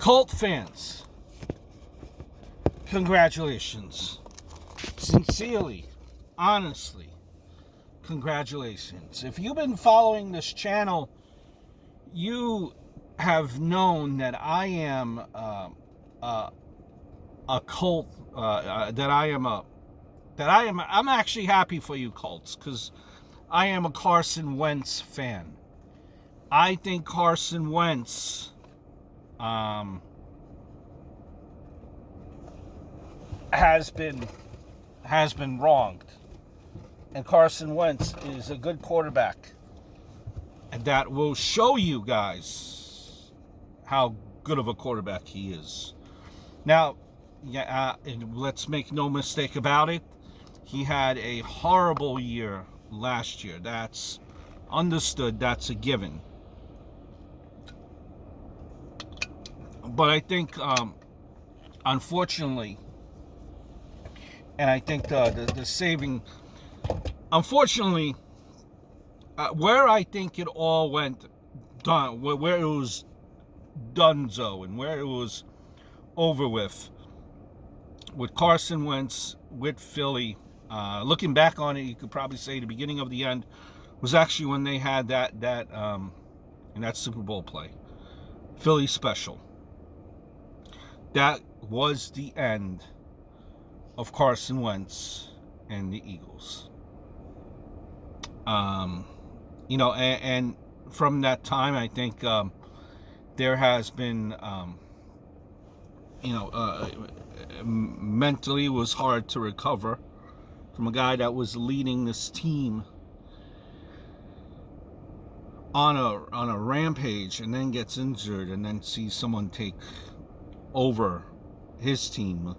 Colt fans, congratulations. Sincerely, honestly, congratulations. If you've been following this channel, you have known that I am a Colt. I'm actually happy for you, Colts, because I am a Carson Wentz fan. I think Carson Wentz has been wronged, and Carson Wentz is a good quarterback, and that will show you guys how good of a quarterback he is. Now, let's make no mistake about it. He had a horrible year last year. That's understood. That's a given. But I think, unfortunately, and I think the saving, unfortunately, where I think it all went done, where it was donezo and where it was over with Carson Wentz, with Philly. Looking back on it, you could probably say the beginning of the end was actually when they had that in that Super Bowl play, Philly special. That was the end of Carson Wentz and the Eagles. And from that time, I think there has been, mentally it was hard to recover from a guy that was leading this team on a rampage and then gets injured and then sees someone take over his team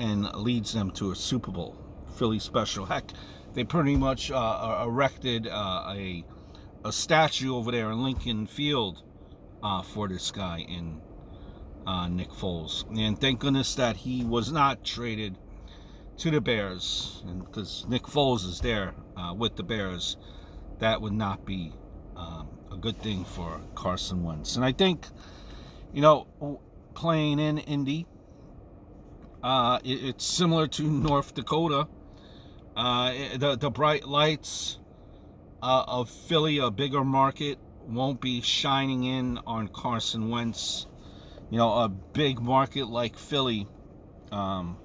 and leads them to a Super Bowl, Philly special. Heck, they pretty much erected a statue over there in Lincoln Field for this guy in Nick Foles. And thank goodness that he was not traded to the Bears, and because Nick Foles is there with the Bears, that would not be a good thing for Carson Wentz. And I think, playing in Indy, it's similar to North Dakota. The bright lights of Philly, a bigger market, won't be shining in on Carson Wentz. A big market like Philly, and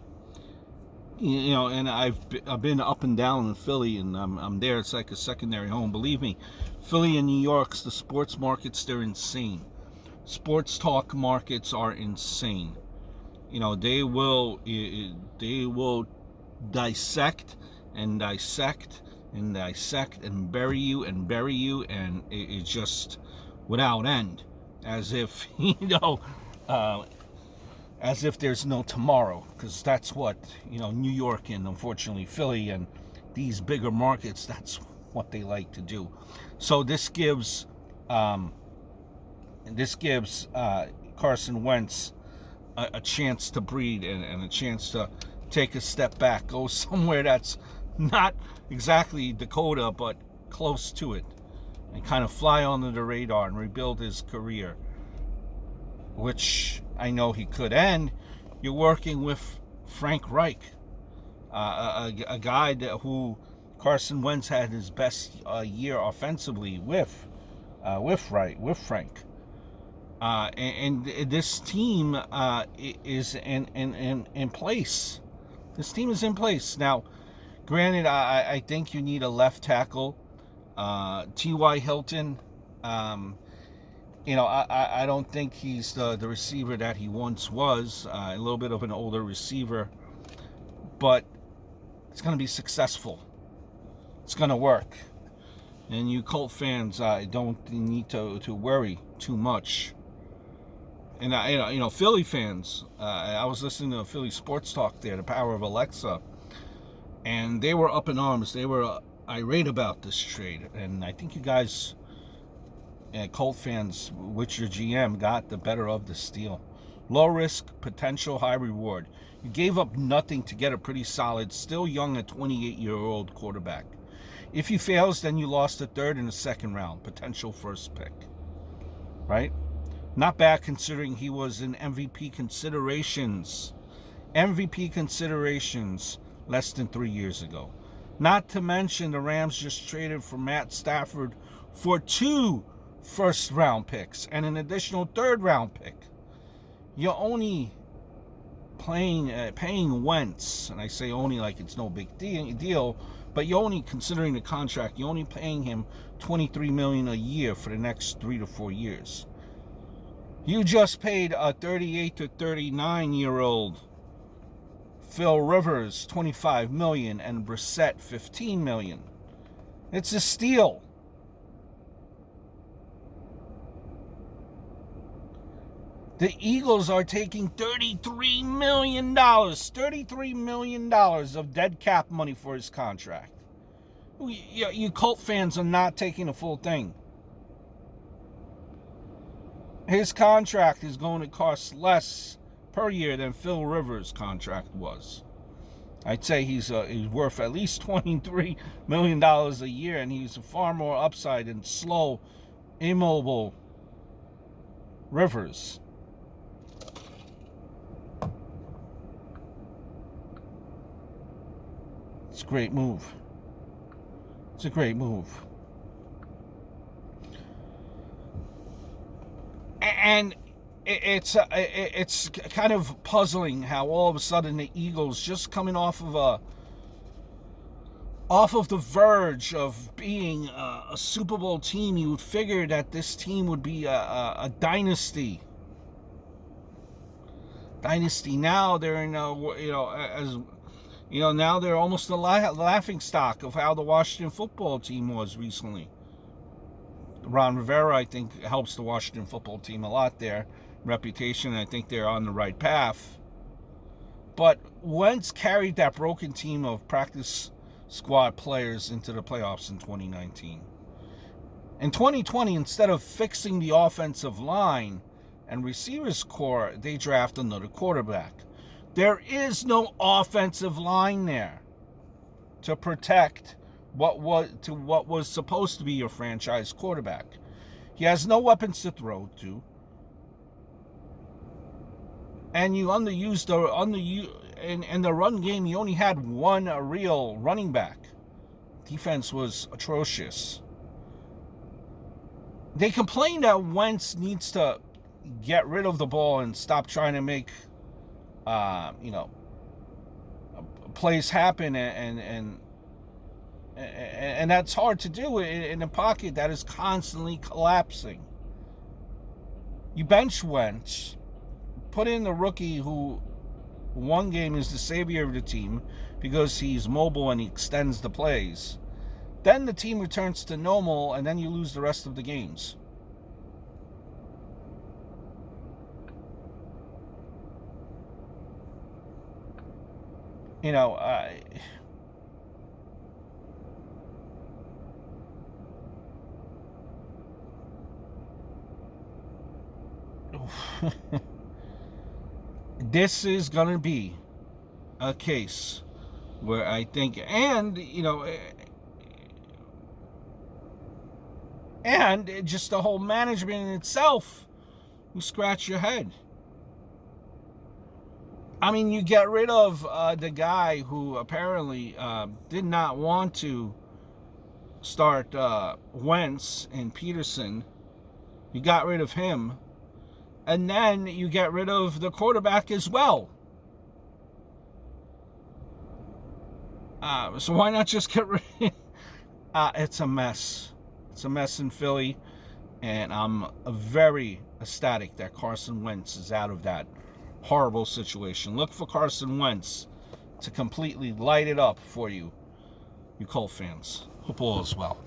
I've been up and down in Philly, and I'm there. It's like a secondary home. Believe me, Philly and New York's, the sports markets, they're insane. Sports talk markets are insane. They will dissect and dissect and dissect and bury you, and it's just without end, as if as if there's no tomorrow, because that's what New York and unfortunately Philly and these bigger markets, that's what they like to do. So this gives Carson Wentz a chance to breathe and a chance to take a step back, go somewhere that's not exactly Dakota, but close to it, and kind of fly under the radar and rebuild his career, which I know he could. And you're working with Frank Reich, a guy who Carson Wentz had his best year offensively with Frank. And this team is in place. This team is in place. Now, granted, I think you need a left tackle. T.Y. Hilton, I don't think he's the receiver that he once was. A little bit of an older receiver. But it's going to be successful. It's going to work. And you Colt fans, don't need to worry too much. And Philly fans, I was listening to Philly Sports Talk there, the power of Alexa, and they were up in arms. They were irate about this trade, and I think you guys, Colt fans, with your GM, got the better of the steal. Low risk, potential, high reward. You gave up nothing to get a pretty solid, still young, a 28-year-old quarterback. If he fails, then you lost a third and a second round, potential first pick, right? Not bad considering he was in MVP considerations. MVP considerations less than 3 years ago. Not to mention the Rams just traded for Matt Stafford for 2 first-round picks and an additional third-round pick. You're only paying Wentz, and I say only like it's no big deal, but you're only considering the contract. You're only paying him $23 million a year for the next 3 to 4 years. You just paid a 38 to 39-year-old Phil Rivers $25 million and Brissett $15 million. It's a steal. The Eagles are taking $33 million of dead cap money for his contract. You Colt fans are not taking the full thing. His contract is going to cost less per year than Phil Rivers' contract was. I'd say he's worth at least $23 million a year, and he's far more upside than slow, immobile Rivers. It's a great move. It's a great move. And it's kind of puzzling how all of a sudden the Eagles, just coming off of the verge of being a Super Bowl team, you would figure that this team would be a dynasty. Now they're in now they're almost a laughing stock of how the Washington football team was recently. Ron Rivera, I think, helps the Washington football team a lot there. Reputation, I think they're on the right path. But Wentz carried that broken team of practice squad players into the playoffs in 2019. In 2020, instead of fixing the offensive line and receivers core, they draft another quarterback. There is no offensive line there to protect what was supposed to be your franchise quarterback. He has no weapons to throw to. And you in the run game, you only had one real running back. Defense was atrocious. They complain that Wentz needs to get rid of the ball and stop trying to make plays happen, and that's hard to do in a pocket that is constantly collapsing. You bench Wentz, put in the rookie who one game is the savior of the team because he's mobile and he extends the plays. Then the team returns to normal, and then you lose the rest of the games. This is going to be a case where I think, and just the whole management in itself, you scratch your head. I mean, you get rid of the guy who apparently did not want to start Wentz and Peterson. You got rid of him. And then you get rid of the quarterback as well. So why not just get rid of it's a mess. It's a mess in Philly. And I'm very ecstatic that Carson Wentz is out of that horrible situation. Look for Carson Wentz to completely light it up for you Colt fans. Hope all is well.